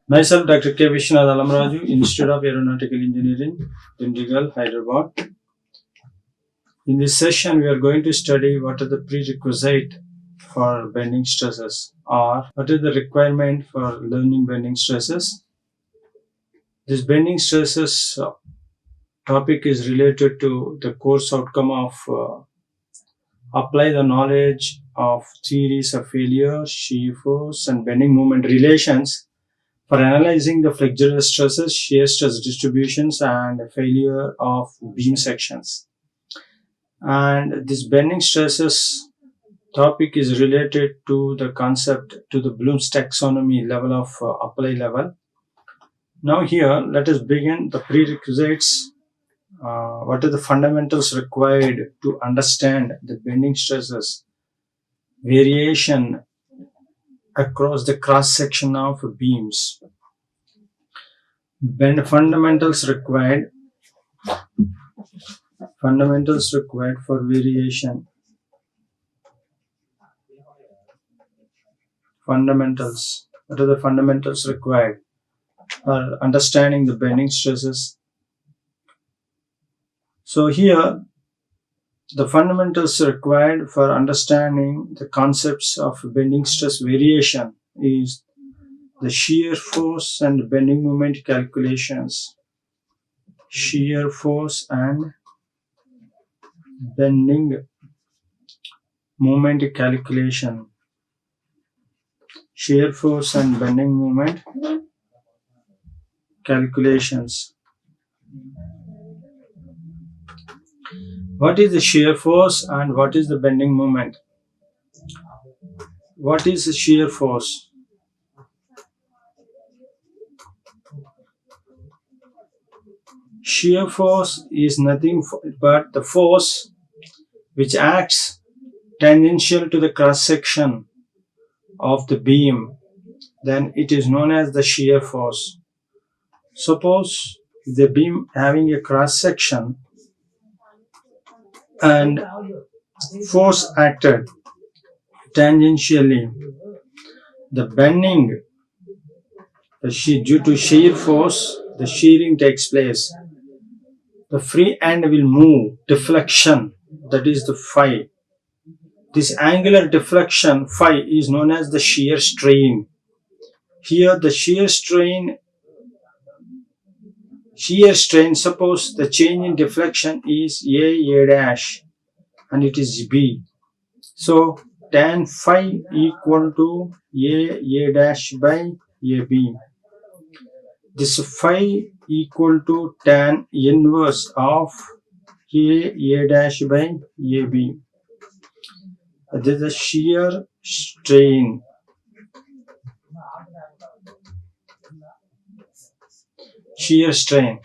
Myself, Dr. K. Viswanath Allamraju, Institute of Aeronautical Engineering, Dundigal, Hyderabad. In this session, we are going to study what are the prerequisites for bending stresses, or what is the requirement for learning bending stresses. This bending stresses topic is related to the course outcome of apply the knowledge of theories of failure, shear force, and bending moment relations for analyzing the flexural stresses, shear stress distributions, and failure of beam sections. And this bending stresses topic is related to the concept to the Bloom's taxonomy level of apply level. Now here, let us begin the prerequisites. What are the fundamentals required to understand the bending stresses variation across the cross section of beams? Fundamentals required for variation. Fundamentals. What are the fundamentals required for understanding the bending stresses? So here, the fundamentals required for understanding the concepts of bending stress variation is the shear force and bending moment calculations. Shear force and bending moment calculation. Shear force and bending moment calculations. What is the shear force and what is the bending moment? What is the shear force? Shear force is nothing but the force which acts tangential to the cross section of the beam. Then it is known as the shear force. Suppose the beam having a cross section and force acted tangentially. The bending, due to shear force, the shearing takes place. The free end will move, deflection, that is the phi. This angular deflection phi is known as the shear strain. Here the shear strain, suppose the change in deflection is A dash and it is B. So tan phi equal to A dash by AB. This phi equal to tan inverse of A dash by AB. This is the shear strain. Shear strain.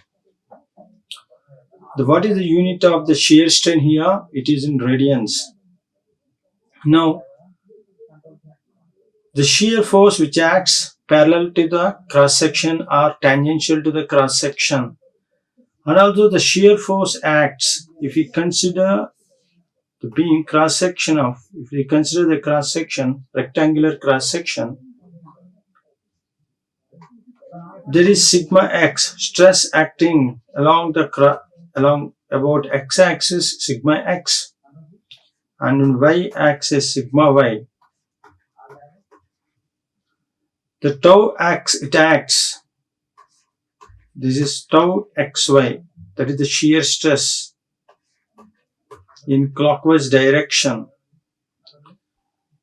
What is the unit of the shear strain here? It is in radians. Now, the shear force which acts parallel to the cross section or tangential to the cross section, and also the shear force acts, if we consider the beam cross section of, if we consider the cross section, rectangular cross section, there is sigma x stress acting along about x-axis sigma x and on y-axis sigma y. The tau x it acts. This is tau xy. That is the shear stress in clockwise direction.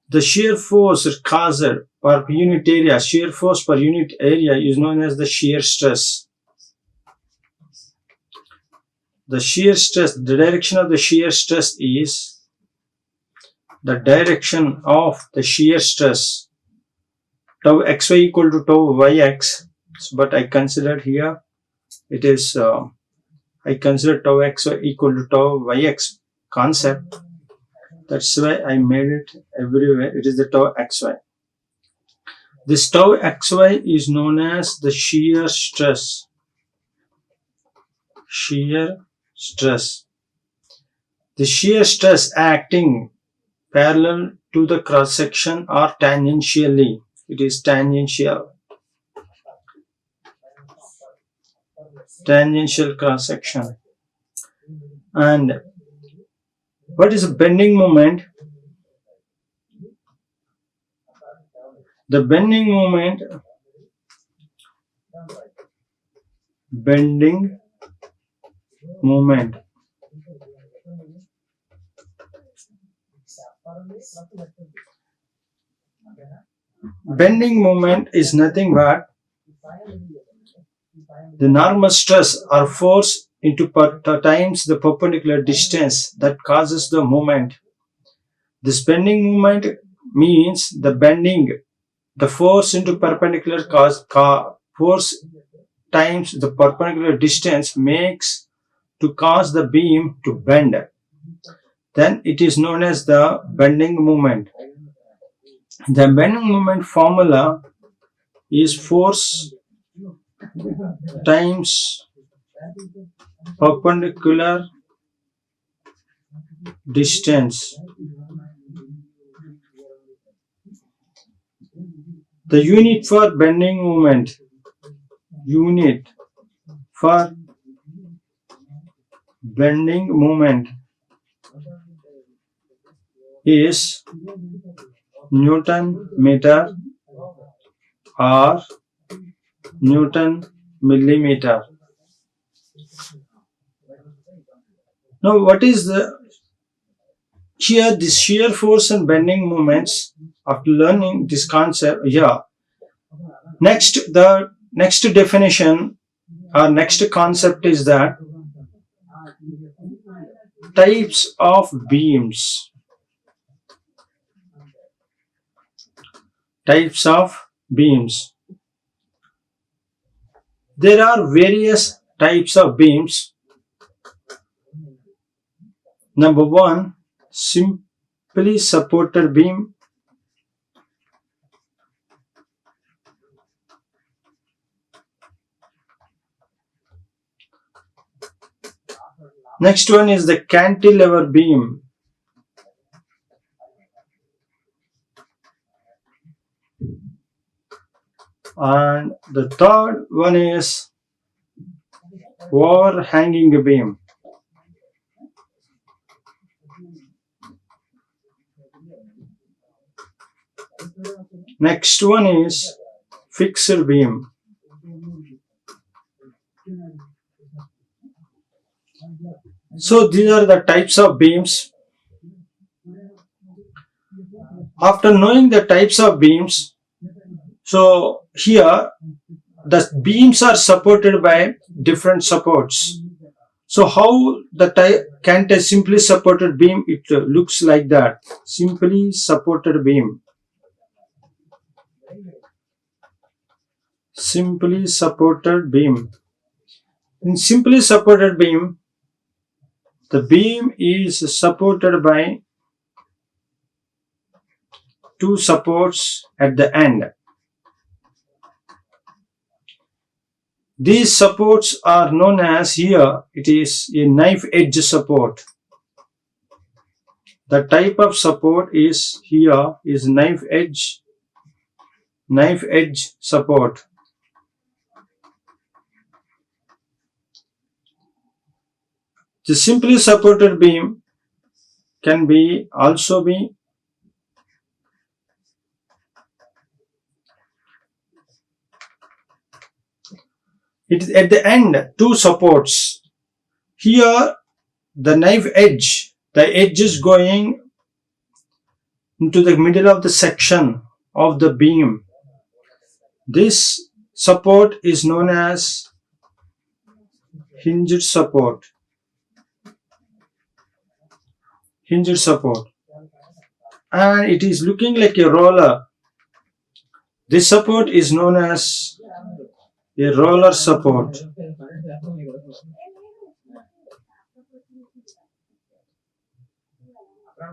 The shear force caused per unit area, shear force per unit area is known as the shear stress. The shear stress, the direction of the shear stress is the direction of the shear stress. Tau xy equal to tau yx, but I considered here it is I consider tau xy equal to tau yx concept. That's why I made it everywhere. It is the tau xy. This tau xy is known as the shear stress. shear stress. The shear stress acting parallel to the cross section or tangentially. It is tangential cross section. And what is a bending moment? The bending moment bending moment is nothing but the normal stress or force into times the perpendicular distance that causes the moment. This bending moment means the bending, the force into perpendicular force times the perpendicular distance makes to cause the beam to bend. Then it is known as the bending moment. The bending moment formula is force times perpendicular distance. The unit for bending moment is Newton meter or Newton millimeter. Now, what is the shear force and bending moments? After learning this concept, the next definition or next concept is that types of beams. Types of beams. There are various types of beams. Number 1, simply supported beam. Next one is the cantilever beam. And the third one is overhanging beam. Next one is fixed beam. So these are the types of beams. After knowing the types of beams, so here the beams are supported by different supports. So how can a simply supported beam? It looks like that. Simply supported beam. Simply supported beam. In simply supported beam, the beam is supported by two supports at the end. These supports are known as, here it is a knife edge support. The type of support is here is knife edge support. The simply supported beam can also be it is at the end two supports. Here the knife edge, the edge is going into the middle of the section of the beam. This support is known as hinged support. Hinged support. And it is looking like a roller. This support is known as a roller support.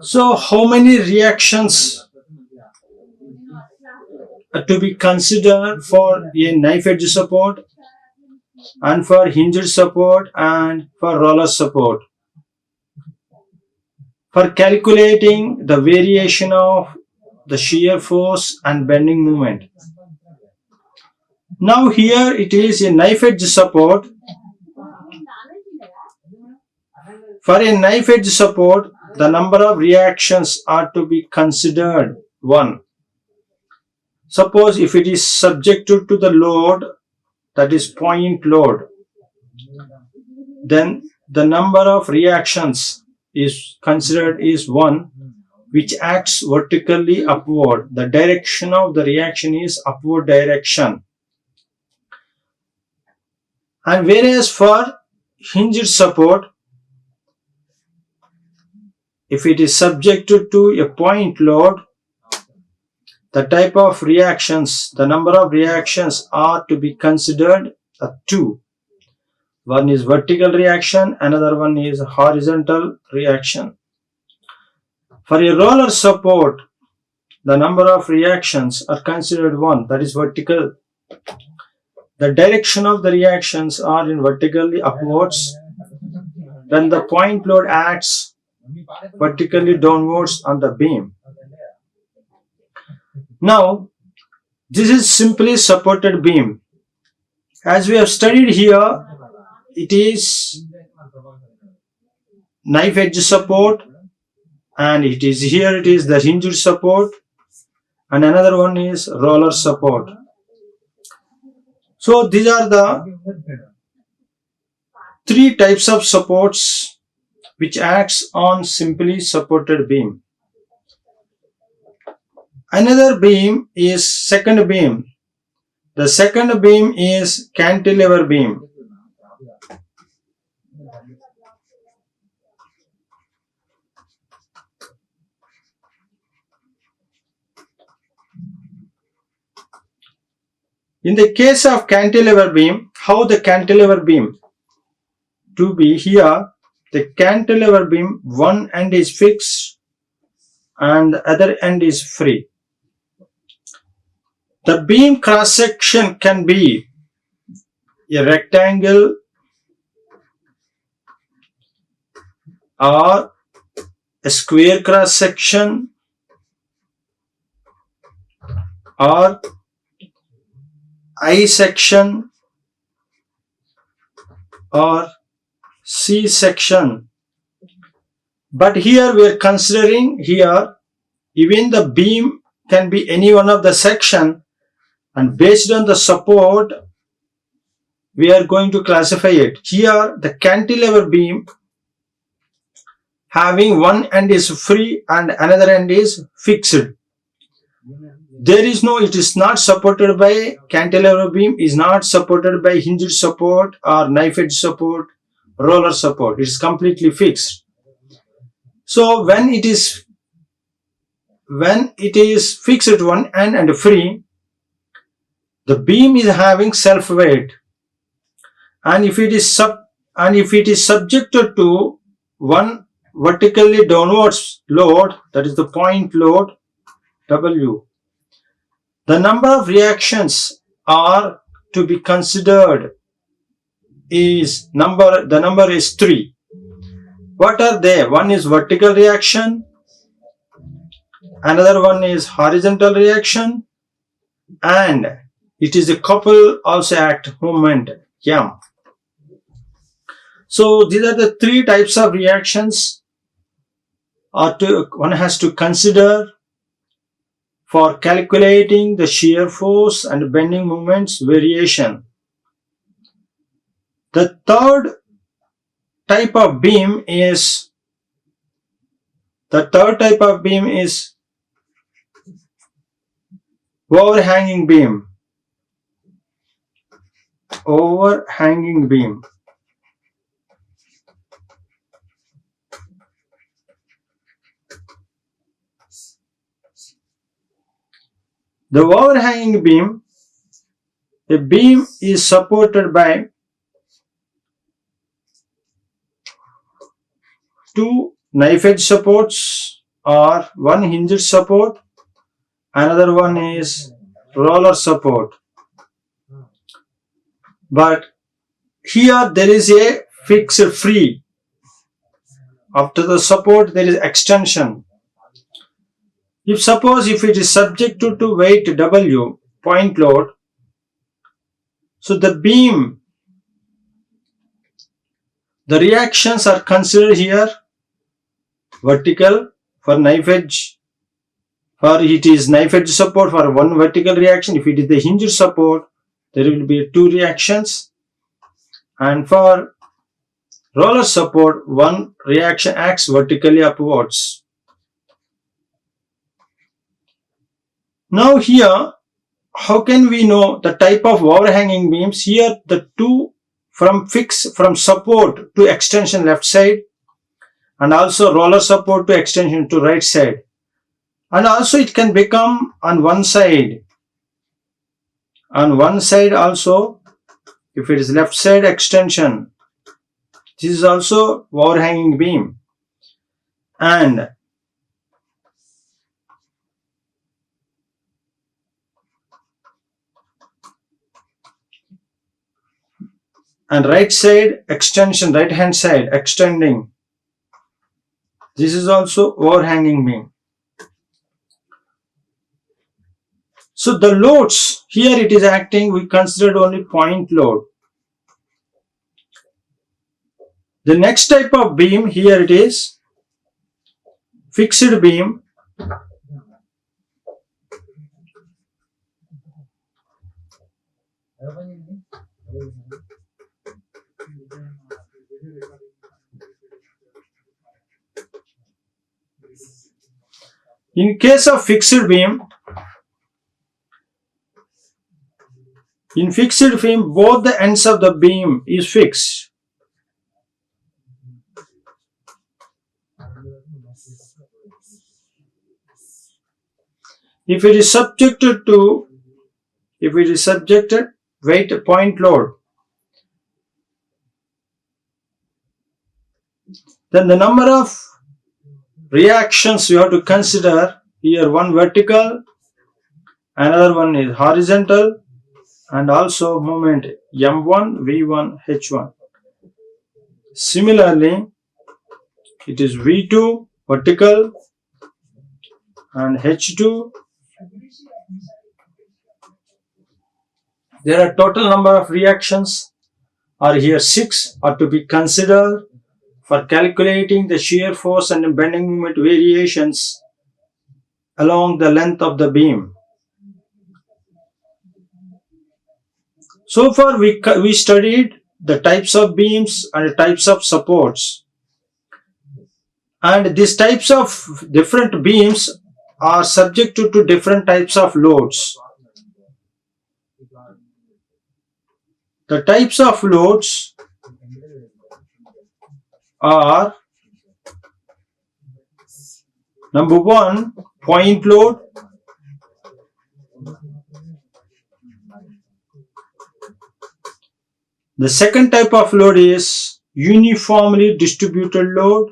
So how many reactions to be considered for a knife edge support? and for hinged support and for roller support. For calculating the variation of the shear force and bending moment. Now here it is a knife edge support. For a knife edge support, the number of reactions are to be considered 1. Suppose if it is subjected to the load, that is point load, then the number of reactions is considered is 1, which acts vertically upward. The direction of the reaction is upward direction. And whereas for hinged support, if it is subjected to a point load, the type of reactions, the number of reactions are to be considered 2. One is vertical reaction, another one is horizontal reaction. For a roller support, the number of reactions are considered 1, that is vertical. The direction of the reactions are in vertically upwards. When the point load acts vertically downwards on the beam. Now, this is simply supported beam. As we have studied here, it is knife edge support, and it is here it is the hinged support, and another one is roller support. So these are the 3 types of supports which acts on simply supported beam. Another beam is second beam. The second beam is cantilever beam. In the case of cantilever beam, how the cantilever beam to be here, the cantilever beam, one end is fixed and the other end is free. The beam cross section can be a rectangle or a square cross section or I section or C section. But here we are considering here even the beam can be any one of the section, and based on the support we are going to classify it. Here the cantilever beam having one end is free and another end is fixed. There is no, it is not supported by cantilever beam, is not supported by hinged support or knife edge support, roller support. It is completely fixed. So when it is fixed at one end and free, the beam is having self weight, and if it is subjected to one vertically downwards load, that is the point load W, the number of reactions are to be considered is the number is 3. What are they? One is vertical reaction, another one is horizontal reaction, and it is a couple also act moment M. So these are the 3 types of reactions one has to consider for calculating the shear force and bending moments variation. The third type of beam is overhanging beam. Overhanging beam. The overhanging beam, a beam is supported by 2 knife edge supports or 1 hinged support, another one is roller support. But here there is a fixed free. After the support there is extension. If suppose if it is subject to weight W, point load, so the beam, the reactions are considered here vertical for knife edge, for it is knife edge support for one vertical reaction. If it is the hinge support, there will be two reactions, and for roller support, one reaction acts vertically upwards. Now here, how can we know the type of overhanging beams? Here the two from support to extension left side, and also roller support to extension to right side, and also it can become on one side. On one side also, if it is left side extension, this is also overhanging beam. And right side extension, right hand side extending, this is also overhanging beam. So the loads, here it is acting, we considered only point load. The next type of beam, here it is fixed beam. In case of fixed beam, in fixed beam, both the ends of the beam is fixed. If it is subjected weight point load, then the number of reactions you have to consider here, one vertical, another one is horizontal, and also moment M1, V1, H1. Similarly, it is V2 vertical and H2. There are total number of reactions are here 6 are to be considered for calculating the shear force and bending moment variations along the length of the beam. So far we studied the types of beams and the types of supports, and these types of different beams are subject to different types of loads. The types of loads are: number 1, point load. The second type of load is uniformly distributed load.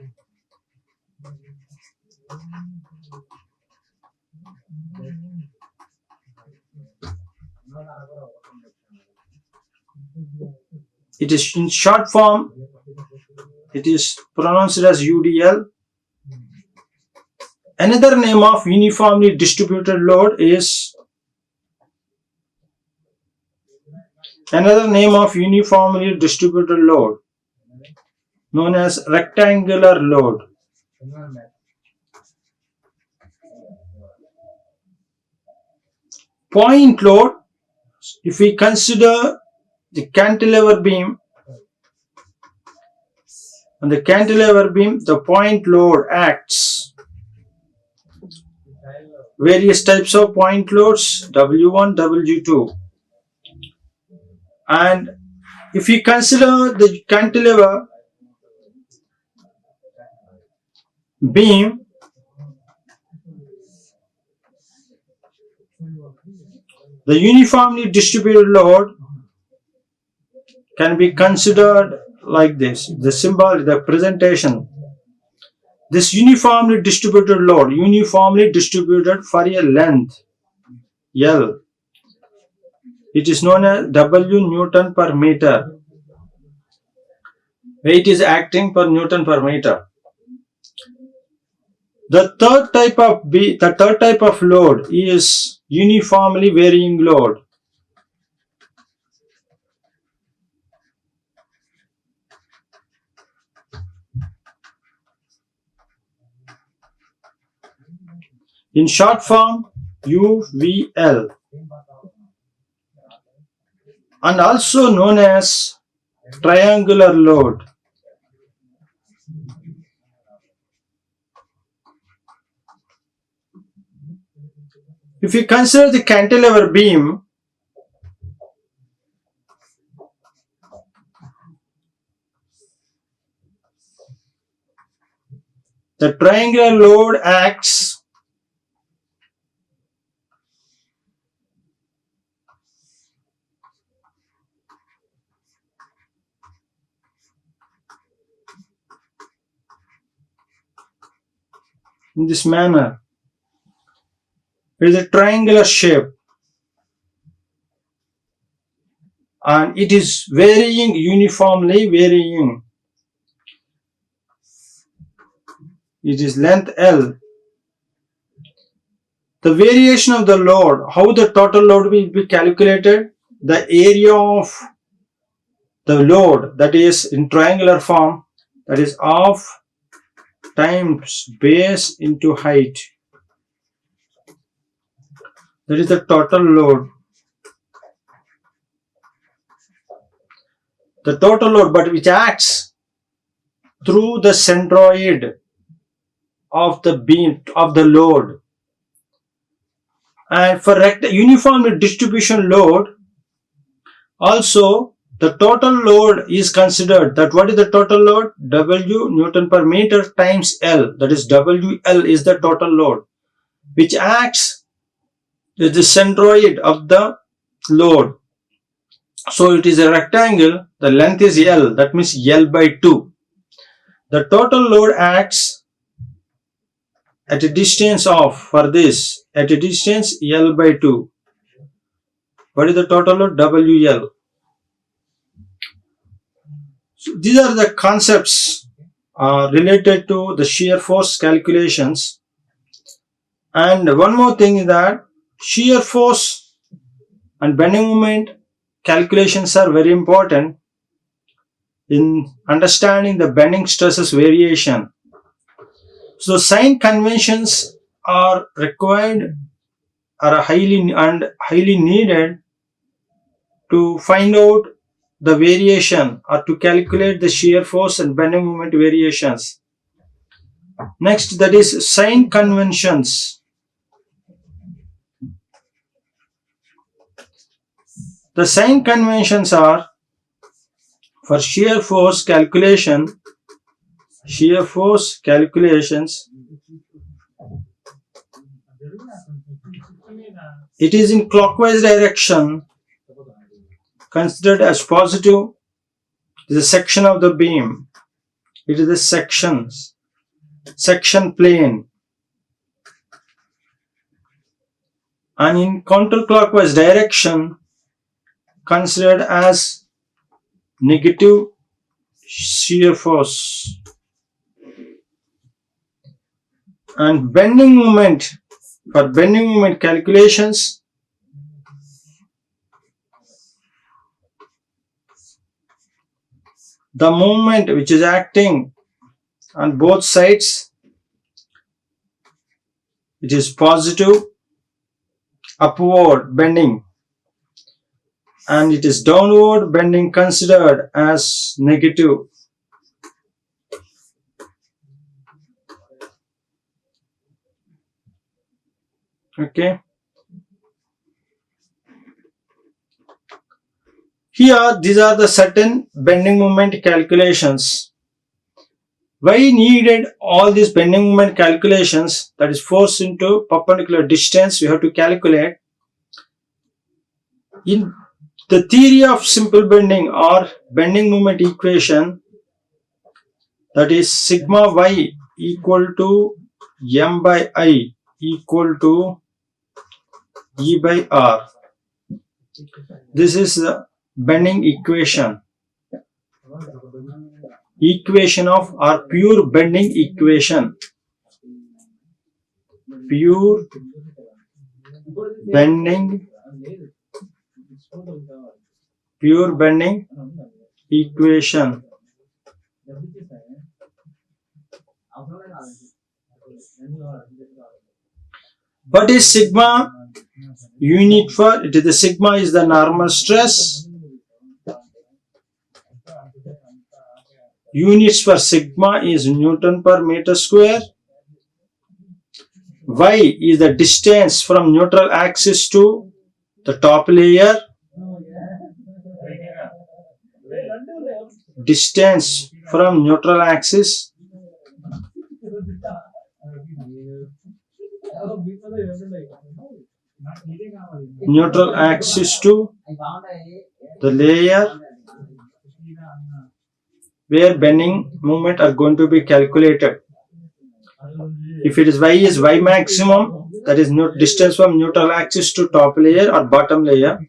It is in short form, it is pronounced as UDL. Another name of uniformly distributed load is known as rectangular load. Point load, if we consider the cantilever beam, on the cantilever beam the point load acts. Various types of point loads, W1, W2. And if we consider the cantilever beam, the uniformly distributed load can be considered like this. The symbol, the presentation. This uniformly distributed load, uniformly distributed for a length L. It is known as W Newton per meter. weight is acting per Newton per meter. The third type of load is uniformly varying load. In short form, UVL, and also known as triangular load. If you consider the cantilever beam, the triangular load acts in this manner. It is a triangular shape and it is varying, uniformly varying. It is length L. The variation of the load, how the total load will be calculated, the area of the load, that is in triangular form, that is half times base into height. That is the total load. The total load, but which acts through the centroid of the beam of the load. And for uniform distribution load, also the total load is considered. That what is the total load? W Newton per meter times L. That is WL is the total load, which acts as the centroid of the load. So it is a rectangle. The length is L. That means L by 2. The total load acts at a distance of, for this, at a distance L by 2. What is the total load? WL. So these are the concepts related to the shear force calculations. And one more thing is that shear force and bending moment calculations are very important in understanding the bending stresses variation. So sign conventions are required, are highly needed to find out the variation or to calculate the shear force and bending moment variations. Next, that is sign conventions. The sign conventions are for shear force calculations. It is in clockwise direction, considered as positive. It is a section of the beam. It is a section plane. And in counterclockwise direction, considered as negative shear force. And bending moment, for bending moment calculations, the moment which is acting on both sides, it is positive upward bending, and it is downward bending considered as negative. Okay. Here, these are the certain bending moment calculations. Why needed all these bending moment calculations? That is force into perpendicular distance we have to calculate. In the theory of simple bending or bending moment equation, that is sigma y equal to m by I equal to E by R. This is the bending equation. equation of or pure bending equation. Pure bending equation. What is sigma? Unit for it is the sigma is the normal stress. Units for sigma is Newton per meter square. Y is the distance from neutral axis to the top layer. Distance from neutral axis. Neutral axis to the layer where bending moment are going to be calculated. If it is y maximum, that is distance from neutral axis to top layer or bottom layer.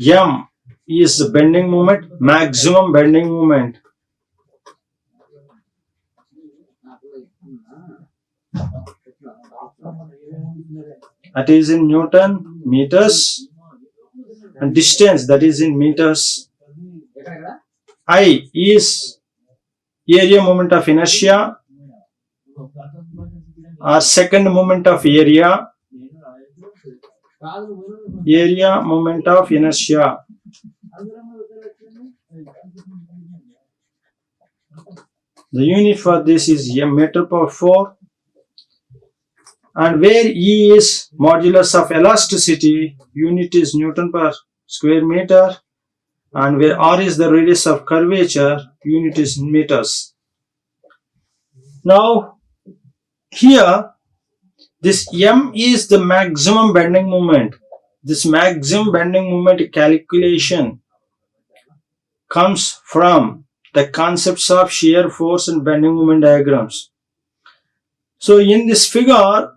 M is the bending moment, maximum bending moment. That is in Newton meters, and distance that is in meters. I is area moment of inertia or second moment of area. Area moment of inertia. The unit for this is meter per 4. And where E is modulus of elasticity, unit is Newton per square meter. And where R is the radius of curvature, unit is meters. Now, here, this M is the maximum bending moment. This maximum bending moment calculation comes from the concepts of shear force and bending moment diagrams. So, in this figure,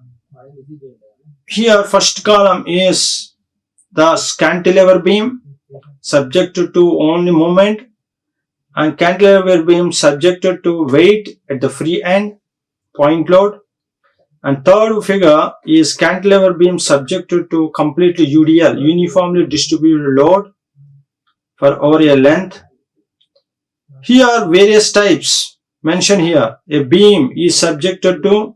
here first column is the cantilever beam subjected to only moment, and cantilever beam subjected to weight at the free end, point load. And third figure is cantilever beam subjected to completely UDL, uniformly distributed load for over a length. Here various types mentioned here. A beam is subjected to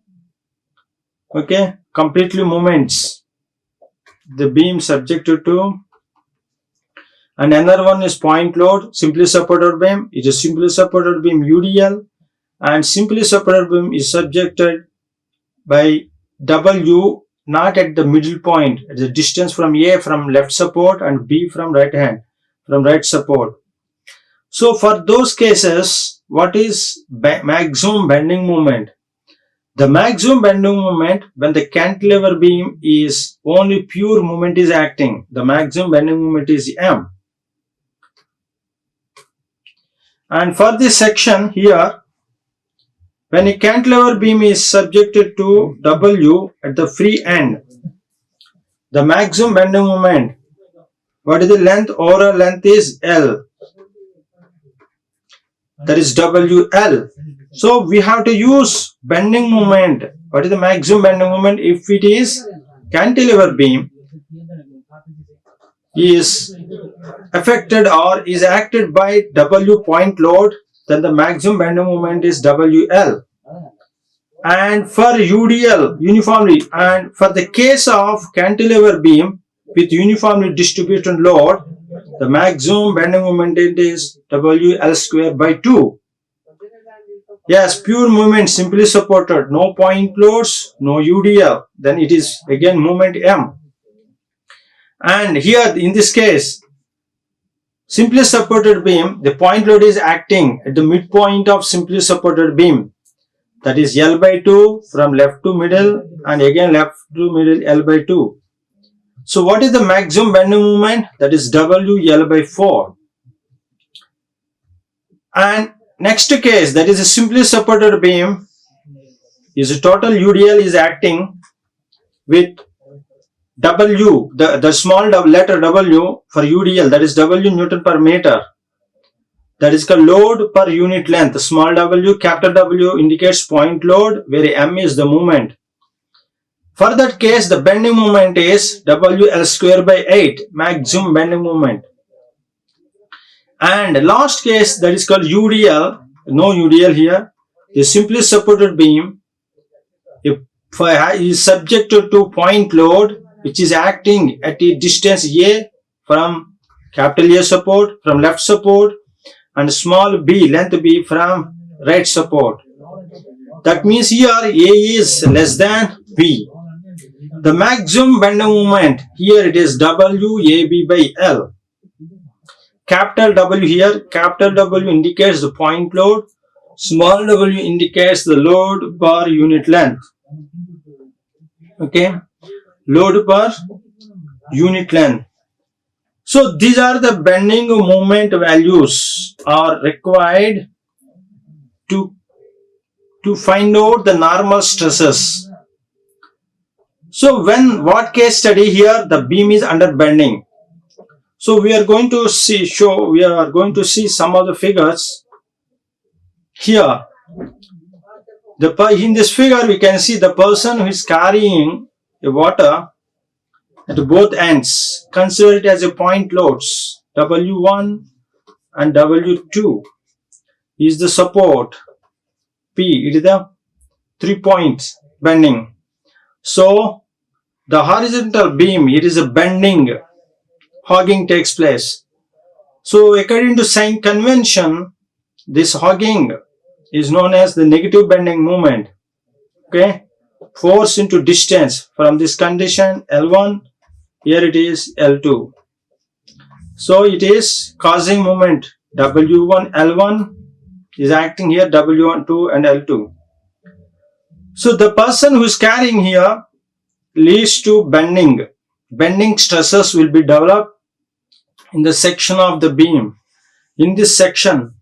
completely moments. The beam subjected to, and another one is point load, simply supported beam. It is simply supported beam UDL, and simply supported beam is subjected by W not at the middle point, at the distance from A from left support and B from right support. So for those cases, what is maximum bending moment? The maximum bending moment when the cantilever beam is only pure moment is acting. The maximum bending moment is M. And for this section here, when a cantilever beam is subjected to W at the free end, the maximum bending moment, what is the length? Overall length is L. That is WL. So we have to use bending moment. What is the maximum bending moment? If it is cantilever beam is affected or is acted by W point load, then the maximum bending moment is WL. And for UDL, uniformly, and for the case of cantilever beam with uniformly distributed load, the maximum bending moment is WL square by 2. Yes, pure movement, simply supported, no point loads, no UDL, then it is again moment M. And here in this case, simply supported beam, the point load is acting at the midpoint of simply supported beam. That is L by 2 from left to middle, and again left to middle L by 2. So what is the maximum bending moment? That is WL by 4. And next case, that is a simply supported beam, is a total UDL is acting with W, the small letter W for UDL, that is W Newton per meter. that is called load per unit length. Small w, capital W indicates point load, where m is the moment. For that case, the bending moment is WL square by 8, maximum bending moment. And last case, that is called UDL, no UDL here, the simply supported beam is subjected to point load, which is acting at a distance A from capital A support, from left support, and small b, length b, from right support. That means here A is less than B. The maximum bending moment, here it is WAB by L. Capital W here, capital W indicates the point load, small w indicates the load per unit length. Okay, load per unit length. So these are the bending moment values are required to find out the normal stresses. So what case study here, the beam is under bending. So we are going to see some of the figures here. In this figure we can see the person who is carrying the water at both ends. Consider it as a point loads. W1 and W2 is the support. P, it is the 3 points bending. So the horizontal beam, it is a bending, hogging takes place. So according to sign convention, this hogging is known as the negative bending moment. Okay, force into distance from this condition L1, here it is L2. So it is causing moment W1 L1 is acting here W12 and L2. So the person who is carrying here leads to bending. Bending stresses will be developed in the section of the beam. In this section,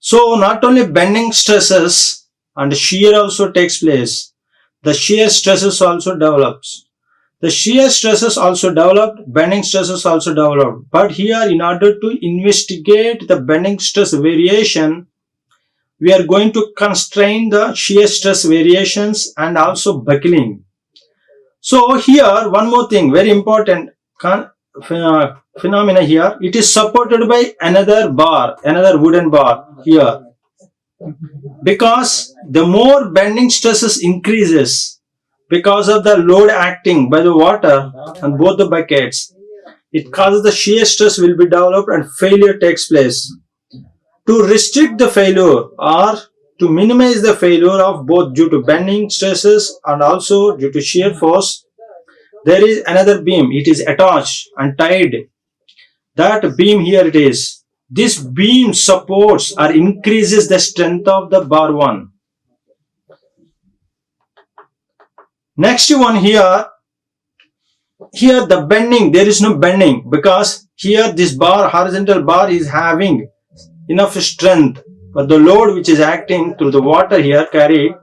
so not only bending stresses and shear also takes place, the shear stresses also develops. The shear stresses also developed, bending stresses also developed. But here, in order to investigate the bending stress variation, we are going to constrain the shear stress variations and also buckling. So here, one more thing, very important phenomena here. It is supported by another bar, another wooden bar here. Because the more bending stresses increases because of the load acting by the water on both the buckets, it causes the shear stress will be developed and failure takes place. To restrict the failure or to minimize the failure of both due to bending stresses and also due to shear force, there is another beam. It is attached and tied. That beam here it is. This beam supports or increases the strength of the bar 1. Next one here the bending, there is no bending because here this bar, horizontal bar is having enough strength for the load which is acting through the water here carried.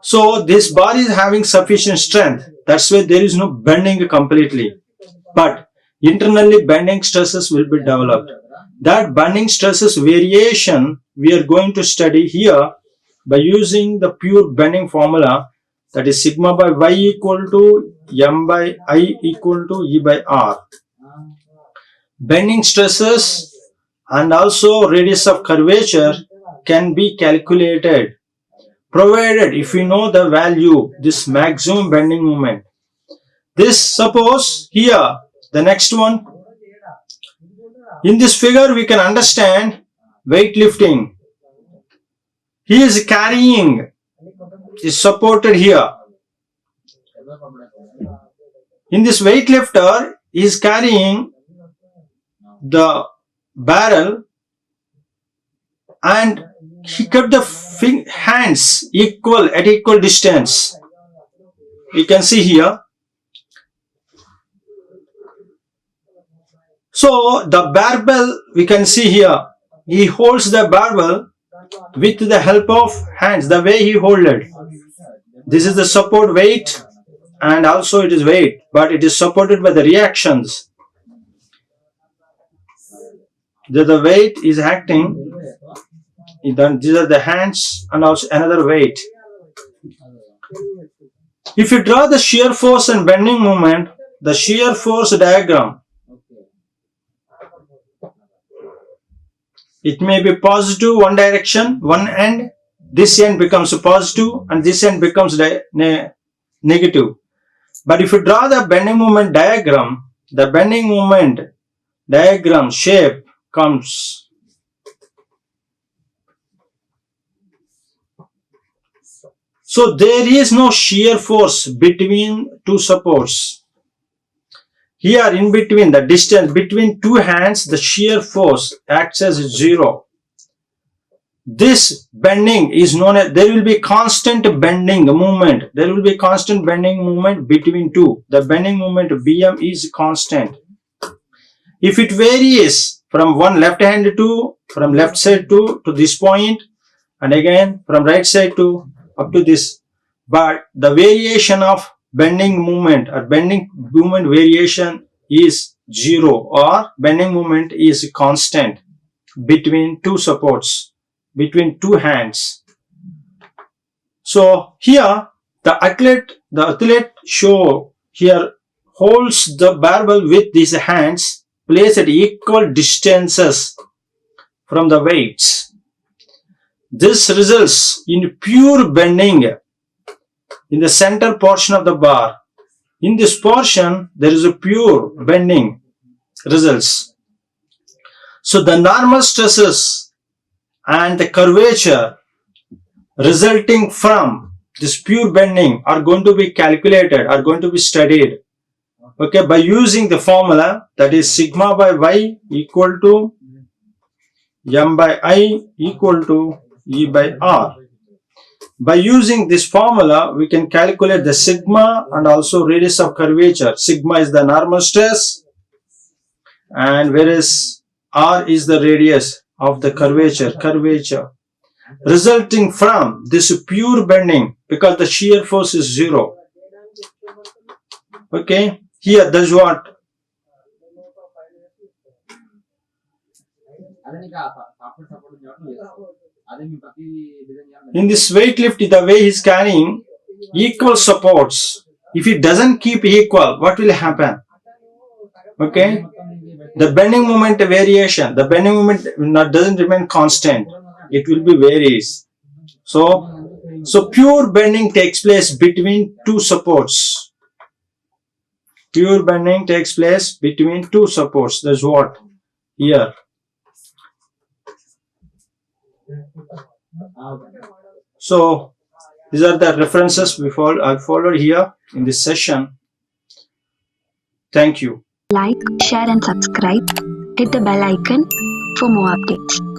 So this bar is having sufficient strength. That's why there is no bending completely. But internally bending stresses will be developed. That bending stresses variation we are going to study here by using the pure bending formula, that is sigma by y equal to m by I equal to E by R. Bending stresses and also radius of curvature can be calculated provided if we know the value, this maximum bending moment. This, suppose here the next one, in this figure we can understand weightlifting. He is carrying, is supported here. In this weightlifter, he is carrying the barrel and he kept the hands at equal distance. You can see here. So the barbell we can see here, he holds the barbell with the help of hands, the way he holds it. This is the support weight and also it is weight, but it is supported by the reactions. The weight is acting. Then these are the hands and also another weight. If you draw the shear force and bending moment, the shear force diagram, it may be positive one direction, one end, this end becomes positive and this end becomes negative. But if you draw the bending moment diagram, the bending moment diagram shape comes. So there is no shear force between two supports. Here in between, the distance between two hands, the shear force acts as 0. This bending is known as, there will be constant bending movement. There will be constant bending movement between two. The bending moment BM is constant. If it varies from one left hand to, from left side to this point, and again from right side to up to this, but the variation of bending movement or bending movement variation is 0 or bending movement is constant between two supports, between two hands. So here the athlete show here holds the barbell with these hands placed at equal distances from the weights. This results in pure bending in the center portion of the bar. In this portion, there is a pure bending results. So the normal stresses and the curvature resulting from this pure bending are going to be calculated, are going to be studied. Okay, by using the formula that is sigma by y equal to m by I equal to E by R. By using this formula, we can calculate the sigma and also radius of curvature. Sigma is the normal stress, and whereas R is the radius of the curvature resulting from this pure bending, because the shear force is 0. Okay, here that's what. In this weight lift, the way he is carrying equal supports. If it doesn't keep equal, what will happen? Okay, the bending moment variation, the bending moment doesn't remain constant. It will be varies. So pure bending takes place between two supports. Pure bending takes place between two supports. That's what here. So these are the references I followed here in this session. Thank you. Like, share and subscribe. Hit the bell icon for more updates.